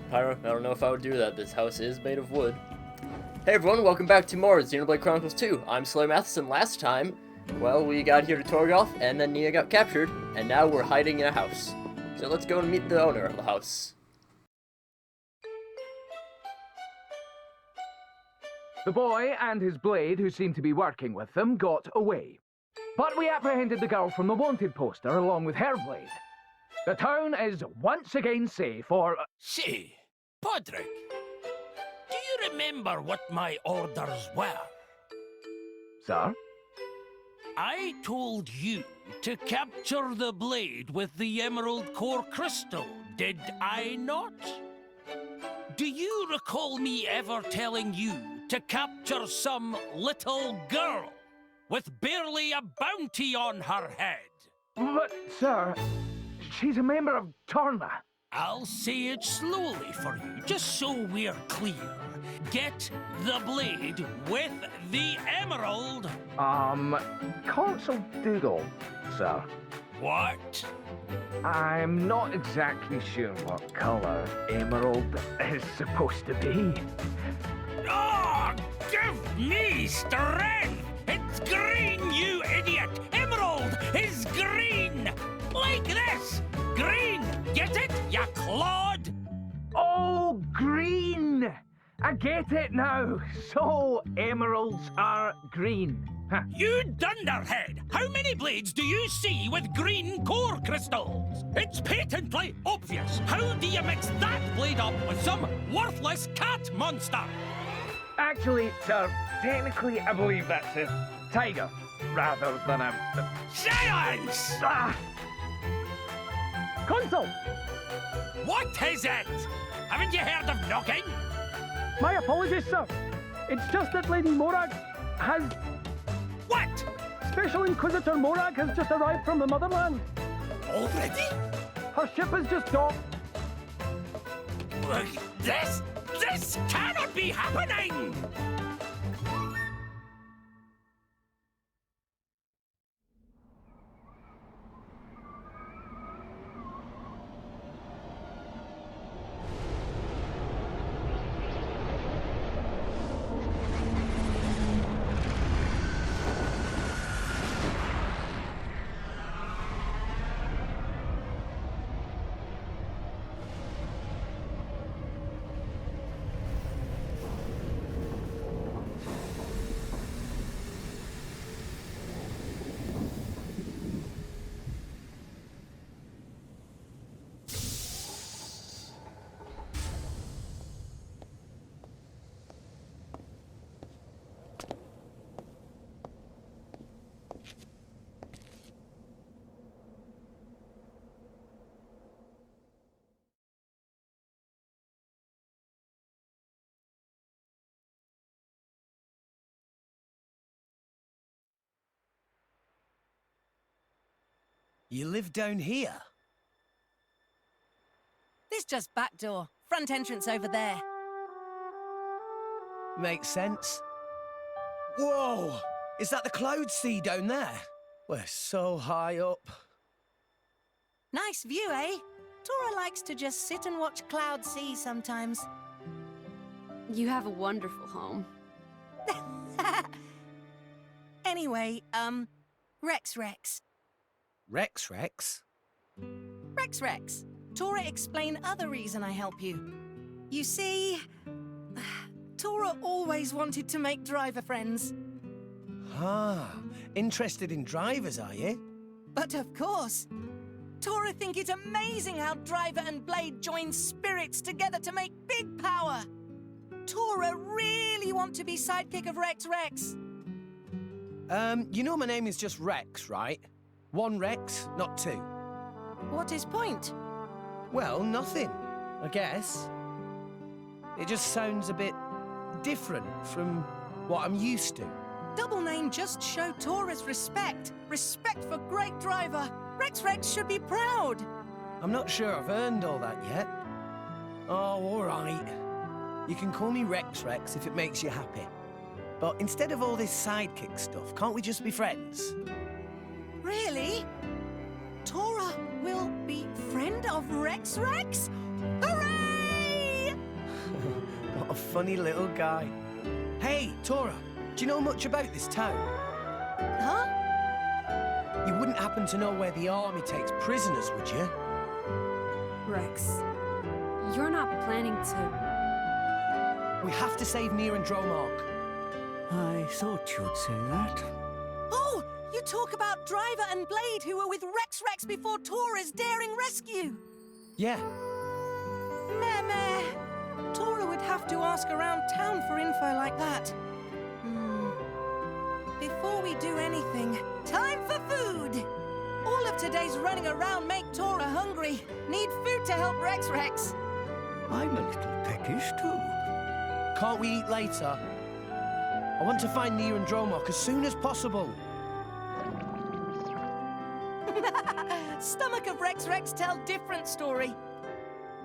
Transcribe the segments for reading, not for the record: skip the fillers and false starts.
Pyro, I don't know if I would do that. This house is made of wood. Hey everyone, welcome back to more Xenoblade Chronicles 2. I'm SlayerMathis, and last time, well, we got here to Torgolf, and then Nia got captured, and now we're hiding in a house. So let's go and meet the owner of the house. The boy and his blade, who seemed to be working with them, got away. But we apprehended the girl from the wanted poster along with her blade. The town is once again safe for... Say, Podrick, do you remember what my orders were? Sir? I told you to capture the blade with the emerald core crystal, did I not? Do you recall me ever telling you to capture some little girl with barely a bounty on her head? But, sir, she's a member of Torna. I'll say it slowly for you, just so we're clear. Get the blade with the emerald. Console Doodle, sir. What? I'm not exactly sure what color emerald is supposed to be. Oh, give me strength! It's green, you idiot! Emerald is green! Like this! Green! Get it, ya clod? Oh, green! I get it now. So, emeralds are green. Huh. You dunderhead! How many blades do you see with green core crystals? It's patently obvious. How do you mix that blade up with some worthless cat monster? Actually, sir, technically I believe that's a tiger, rather than a... Silence! Console! What is it? Haven't you heard of knocking? My apologies, sir. It's just that Lady Morag has... What? Special Inquisitor Morag has just arrived from the motherland. Already? Her ship has just docked. This cannot be happening! You live down here? This just back door. Front entrance over there. Makes sense. Whoa! Is that the cloud sea down there? We're so high up. Nice view, eh? Tora likes to just sit and watch cloud see sometimes. You have a wonderful home. Anyway, Rex. Rex? Rex. Tora, explain other reason I help you. You see, Tora always wanted to make driver friends. Ah, interested in drivers, are you? But of course. Tora think it's amazing how Driver and Blade join spirits together to make big power. Tora really want to be sidekick of Rex. You know my name is just Rex, right? One Rex, not two. What is point? Well, nothing, I guess. It just sounds a bit different from what I'm used to. Double name just show Tora's respect. Respect for great driver. Rex should be proud. I'm not sure I've earned all that yet. Oh, all right. You can call me Rex if it makes you happy. But instead of all this sidekick stuff, can't we just be friends? Really? Tora will be friend of Rex? Hooray! funny little guy. Hey, Tora, do you know much about this town? Huh? You wouldn't happen to know where the army takes prisoners, would you? Rex, you're not planning to... We have to save Nier and Dromark. I thought you'd say that. Oh, you talk about Driver and Blade who were with Rex before Tora's daring rescue. Yeah. Meh. Tora would have to ask around town for info like that. Before we do anything, time for food! All of today's running around make Tora hungry. Need food to help Rex. I'm a little peckish, too. Can't we eat later? I want to find Nier and Dromark as soon as possible. Stomach of Rex tell different story.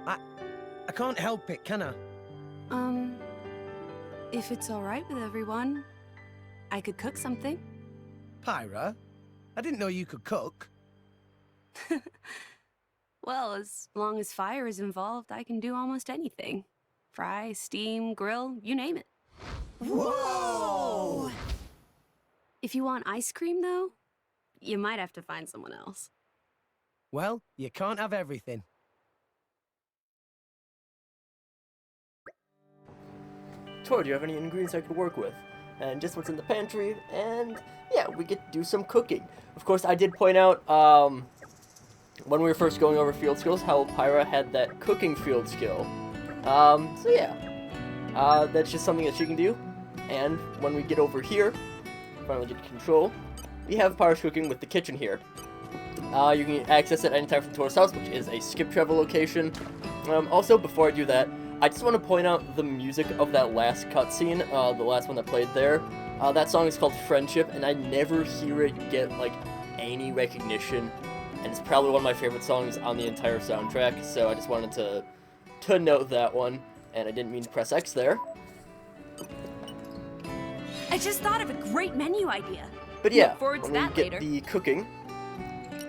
I can't help it, can I? If it's all right with everyone, I could cook something. Pyra? I didn't know you could cook. Well, as long as fire is involved, I can do almost anything. Fry, steam, grill, you name it. Whoa! If you want ice cream, though, you might have to find someone else. Well, you can't have everything. Tor, do you have any ingredients I could work with? And just what's in the pantry, and yeah, we get to do some cooking. Of course, I did point out, when we were first going over field skills, how Pyra had that cooking field skill. So yeah, that's just something that she can do. And when we get over here, finally get control, we have Pyra's cooking with the kitchen here. You can access it anytime from Tora's house, which is a skip travel location. Also, before I do that, I just want to point out the music of that last cutscene, the last one that played there. That song is called Friendship, and I never hear it get, like, any recognition. And it's probably one of my favorite songs on the entire soundtrack, so I just wanted to note that one. And I didn't mean to press X there. I just thought of a great menu idea. But yeah, Look forward to when we that get later. the cooking,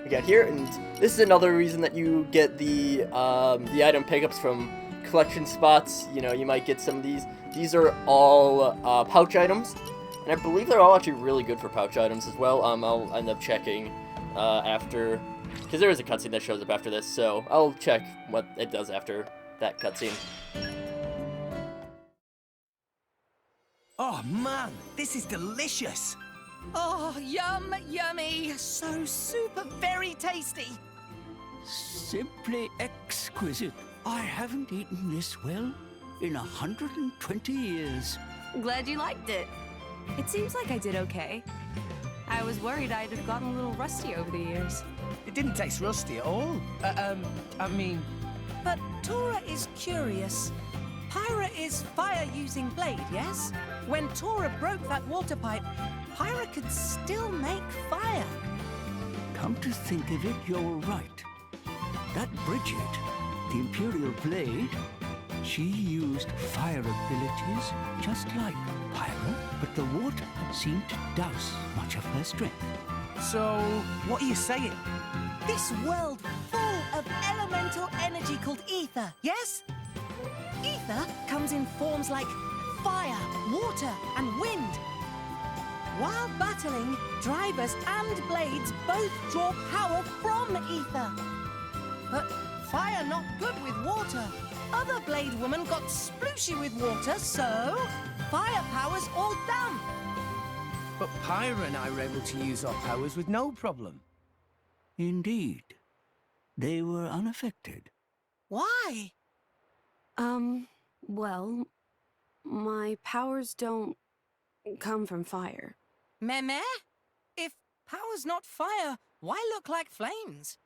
we got here, and this is another reason that you get the item pickups from collection spots. You know, you might get some of these. These are all pouch items, and I believe they're all actually really good for pouch items as well. I'll end up checking after, because there is a cutscene that shows up after this, so I'll check what it does after that cutscene. Oh man, this is delicious. Oh, yummy. So super very tasty. Simply exquisite. I haven't eaten this well in 120 years. Glad you liked it. It seems like I did okay. I was worried I'd have gotten a little rusty over the years. It didn't taste rusty at all. I mean... But Tora is curious. Pyra is fire-using blade, yes? When Tora broke that water pipe, Pyra could still make fire. Come to think of it, you're right. That Bridget, the Imperial Blade, she used fire abilities just like Pyra, but the water seemed to douse much of her strength. So, what are you saying? This world full of elemental energy called ether, yes? Ether comes in forms like fire, water, and wind. While battling, drivers and blades both draw power from ether. But fire not good with water. Other blade women got splooshy with water, so fire power's all done. But Pyra and I were able to use our powers with no problem. Indeed. They were unaffected. Why? Well, my powers don't come from fire. Meh? If power's not fire, why look like flames?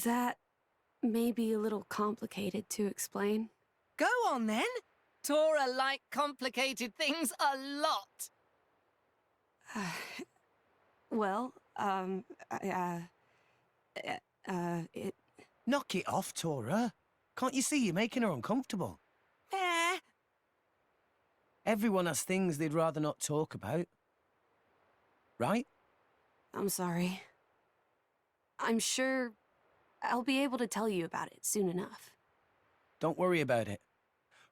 That may be a little complicated to explain. Go on then. Tora like complicated things a lot. Well, it... Knock it off, Tora. Can't you see you're making her uncomfortable? Meh. Everyone has things they'd rather not talk about. Right? I'm sorry. I'm sure I'll be able to tell you about it soon enough. Don't worry about it.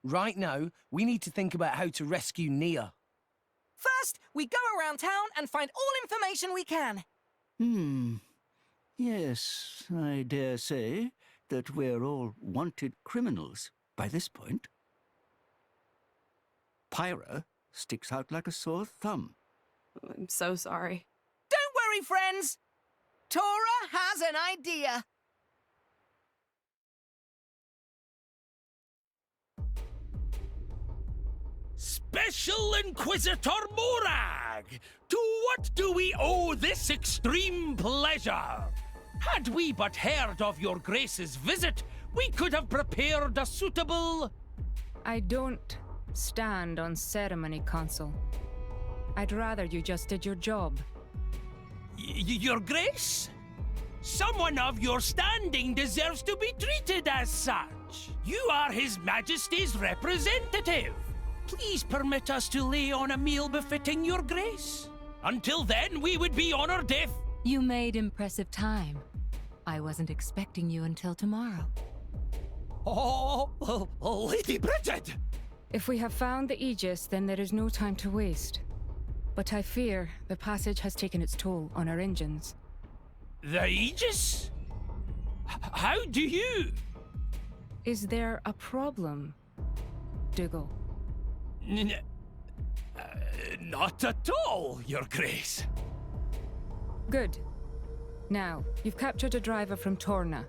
Right now, we need to think about how to rescue Nia. First, we go around town and find all information we can. Yes, I dare say that we're all wanted criminals by this point. Pyra sticks out like a sore thumb. I'm so sorry. Don't worry, friends. Tora has an idea. Special Inquisitor Morag! To what do we owe this extreme pleasure? Had we but heard of your Grace's visit, we could have prepared a suitable... I don't stand on ceremony, Consul. I'd rather you just did your job. Your Grace? Someone of your standing deserves to be treated as such. You are His Majesty's representative. Please permit us to lay on a meal befitting your Grace. Until then, we would be honored if... You made impressive time. I wasn't expecting you until tomorrow. Oh, Lady Bridget! If we have found the Aegis, then there is no time to waste. But I fear the passage has taken its toll on our engines. The Aegis? How do you... Is there a problem, Dougal? Not at all, Your Grace. Good. Now, you've captured a driver from Torna.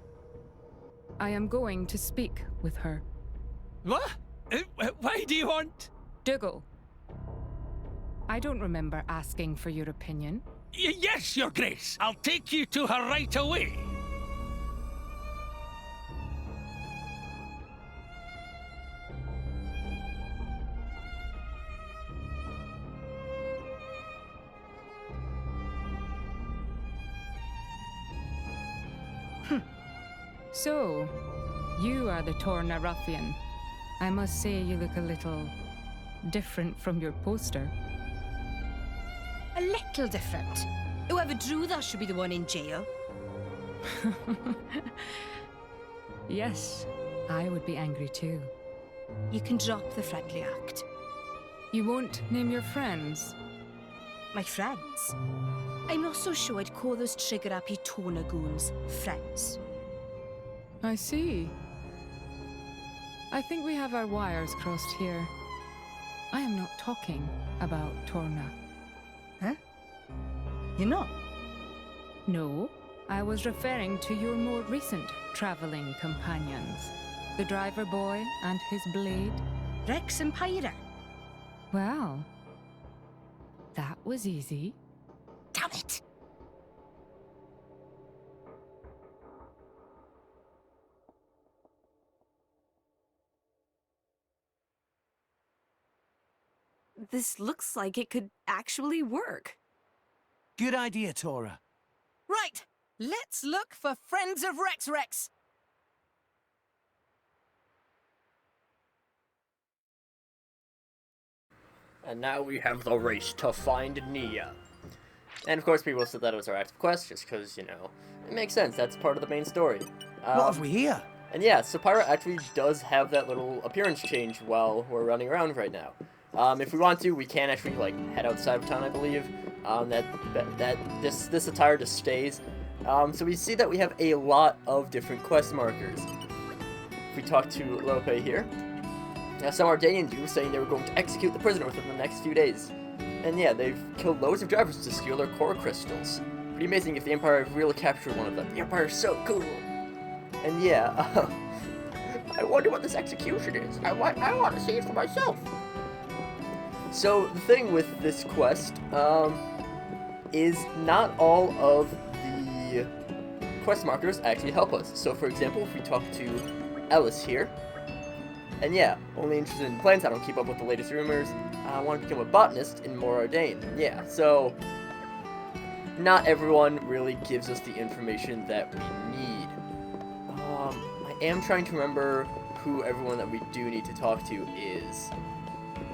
I am going to speak with her. What? Why do you want... Dougal. I don't remember asking for your opinion. Yes, Your Grace. I'll take you to her right away. So, you are the Torna ruffian. I must say you look a little different from your poster. A little different. Whoever drew that should be the one in jail. Yes, I would be angry too. You can drop the friendly act. You won't name your friends? My friends? I'm not so sure I'd call those trigger-happy Torna goons friends. I see. I think we have our wires crossed here. I am not talking about Torna. Huh? You're not? No, I was referring to your more recent traveling companions. The driver boy and his blade. Rex and Pyra. Well, that was easy. Damn it! This looks like it could actually work. Good idea, Tora. Right, let's look for friends of Rex. And now we have the race to find Nia. And of course people said that it was our active quest, just because, you know, it makes sense, that's part of the main story. What have we here? And yeah, so Pyra actually does have that little appearance change while we're running around right now. If we want to, we can actually, like, head outside of town, I believe. This attire just stays. So we see that we have a lot of different quest markers. If we talk to Lope here, some Ardanian Jews saying they were going to execute the prisoner within the next few days. And yeah, they've killed loads of drivers to steal their core crystals. Pretty amazing if the Empire really captured one of them. The Empire is so cool! And yeah, I wonder what this execution is. I want to see it for myself. So the thing with this quest is not all of the quest markers actually help us. So for example, if we talk to Ellis here, and yeah, only interested in plants, I don't keep up with the latest rumors, I want to become a botanist in Mor Ardain. Yeah, so not everyone really gives us the information that we need. I am trying to remember who everyone that we do need to talk to is.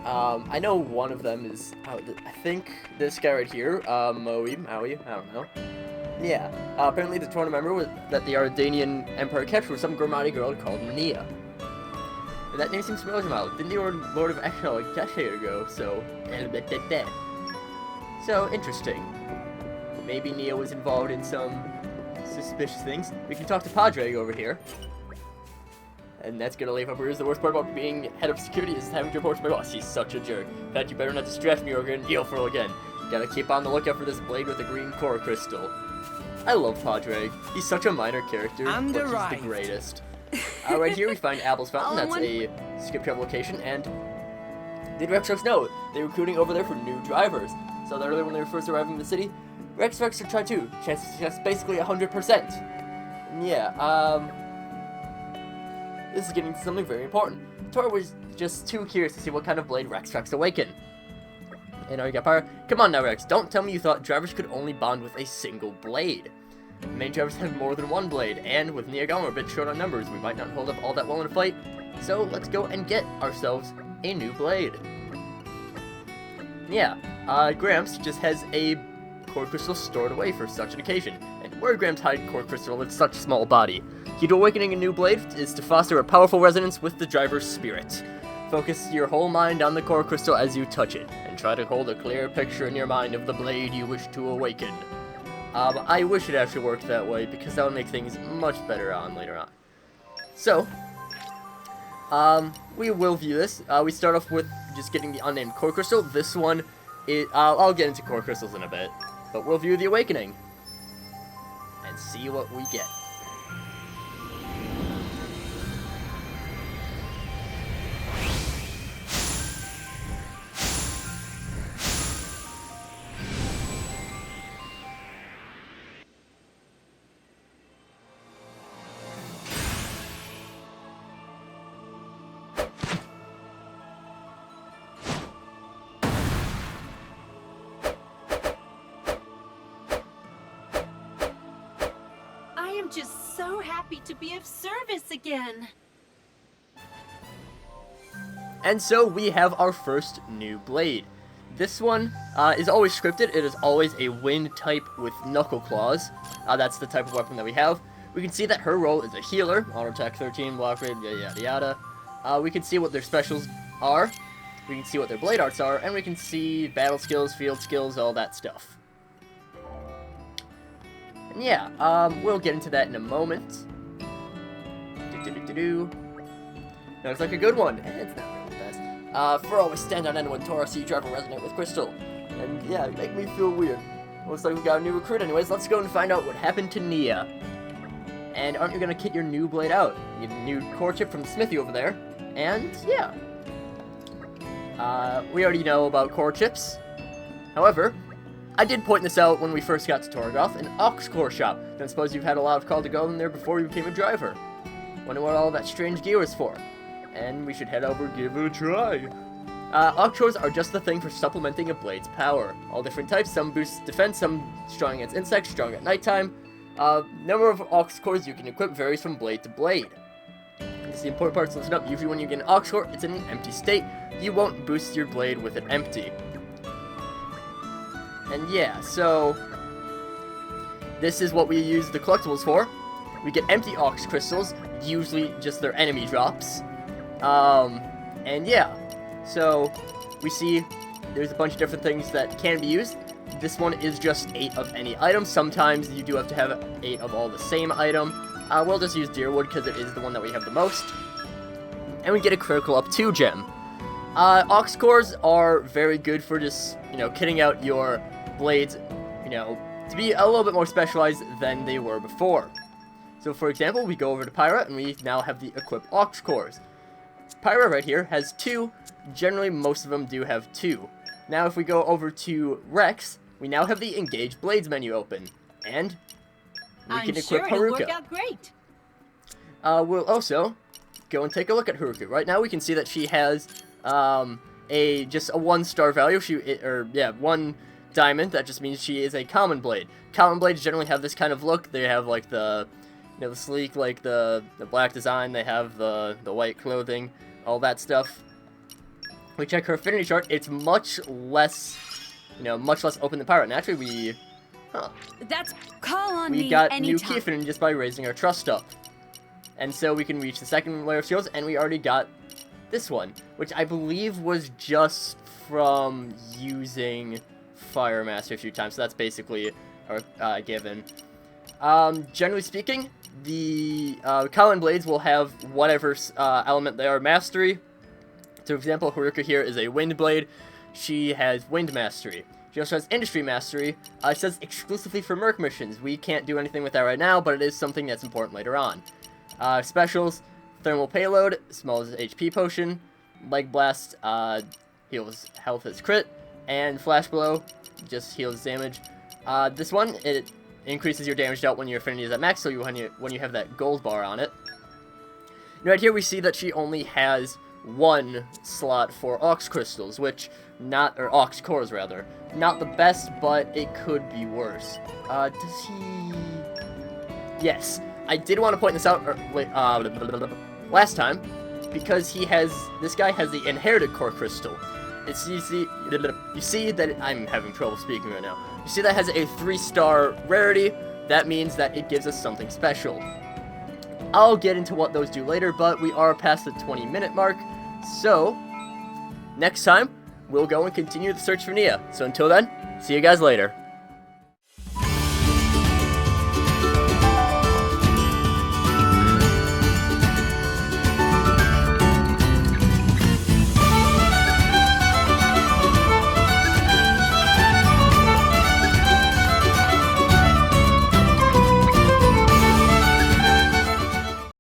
I know one of them is, I think this guy right here, Maui, I don't know. Yeah, apparently the Torna member that the Ardanian Empire captured was some Grimati girl called Nia. And that name seems familiar to me. Didn't the Lord of Echo like a decade ago, so... So, interesting. Maybe Nia was involved in some suspicious things. We can talk to Padre over here. And that's gonna leave up here. The worst part about being head of security is having to report to my boss. He's such a jerk. In fact, you better not distract me or we're gonna deal for it again. Gotta keep on the lookout for this blade with a green core crystal. I love Padre. He's such a minor character, but he's the greatest. Right here we find Apple's Fountain. That's a skip travel location, and did Rex Rex know they were recruiting over there for new drivers? So earlier when they were first arriving in the city, Rex Rex should try too. Chance of success basically 100%. And yeah, this is getting to something very important. Tora was just too curious to see what kind of blade Rex Rex awaken. And you got power. Come on now, Rex. Don't tell me you thought drivers could only bond with a single blade. Many drivers have more than one blade, and with Neogama we're a bit short on numbers, we might not hold up all that well in a fight. So let's go and get ourselves a new blade. Yeah, Gramps just has a core crystal stored away for such an occasion. And where Gramps hide core crystal with such small body? Key to awakening a new blade is to foster a powerful resonance with the driver's spirit. Focus your whole mind on the core crystal as you touch it, and try to hold a clear picture in your mind of the blade you wish to awaken. I wish it actually worked that way, because that would make things much better on later on. So, we will view this. We start off with just getting the unnamed core crystal. This one, I'll get into core crystals in a bit, but we'll view the awakening and see what we get. I'm just so happy to be of service again. And so we have our first new blade. This one is always scripted. It is always a wind type with knuckle claws. That's the type of weapon that we have. We can see that her role is a healer. Auto attack 13, block rate, yada yada yada. We can see what their specials are. We can see what their blade arts are. And we can see battle skills, field skills, all that stuff. And yeah, we'll get into that in a moment. That looks like a good one. It's not really the best. For always stand on end when Tora see driver resonate with Crystal. And yeah, make me feel weird. Looks like we got a new recruit anyways. Let's go and find out what happened to Nia. And aren't you gonna kit your new blade out? You have a new core chip from the smithy over there. And yeah. We already know about core chips. However, I did point this out when we first got to Torgoth, an Ox core shop. Don't suppose you've had a lot of call to go in there before you became a driver. Wonder what all that strange gear was for. And we should head over and give it a try. Ox cores are just the thing for supplementing a blade's power. All different types, some boost defense, some strong against insects, strong at nighttime. Number of Ox cores you can equip varies from blade to blade. It's the important part to listen up. Usually when you get an Ox core, it's in an empty state. You won't boost your blade with it empty. And yeah, so this is what we use the collectibles for. We get empty Ox crystals, usually just their enemy drops. And yeah, so we see there's a bunch of different things that can be used. This one is just 8 of any item. Sometimes you do have to have 8 of all the same item. We'll just use Deerwood because it is the one that we have the most. And we get a critical up 2 gem. Ox cores are very good for just, kitting out your blades, to be a little bit more specialized than they were before. So for example, we go over to Pyra and we now have the equipped Ox cores. Pyra right here has 2. Generally, most of them do have 2. Now if we go over to Rex, we now have the Engage Blades menu open. And we can equip Haruka. It'll work out great. We'll also go and take a look at Haruka. Right now we can see that she has just a 1-star value. 1 diamond. That just means she is a common blade. Common blades generally have this kind of look. They have like the sleek, like the black design. They have the white clothing, all that stuff. We check her affinity chart. It's much less, much less open than Pirate. And actually, That's call on me we got anytime. new key affinity just by raising our trust up. And so we can reach the second layer of skills, and we already got this one, which I believe was just from using Fire Master a few times, so that's basically given. Generally speaking, the Common Blades will have whatever element they are mastery. So, for example, Haruka here is a Wind Blade. She has Wind Mastery. She also has Industry Mastery. It says exclusively for Merc missions. We can't do anything with that right now, but it is something that's important later on. Specials, Thermal Payload, smallest HP Potion, Leg Blast, heals health as crit, and Flash Blow, just heals damage. This one, it increases your damage dealt when your affinity is at max, so when you have that gold bar on it. Right here we see that she only has one slot for Aux Crystals, which or Aux Cores rather. Not the best, but it could be worse. Does he... Yes. I did want to point this out last time, because this guy has the Inherited Core Crystal. You see that I'm having trouble speaking right now. You see that has a 3-star rarity. That means that it gives us something special. I'll get into what those do later, but we are past the 20-minute mark. So, next time, we'll go and continue the search for Nia. So until then, see you guys later.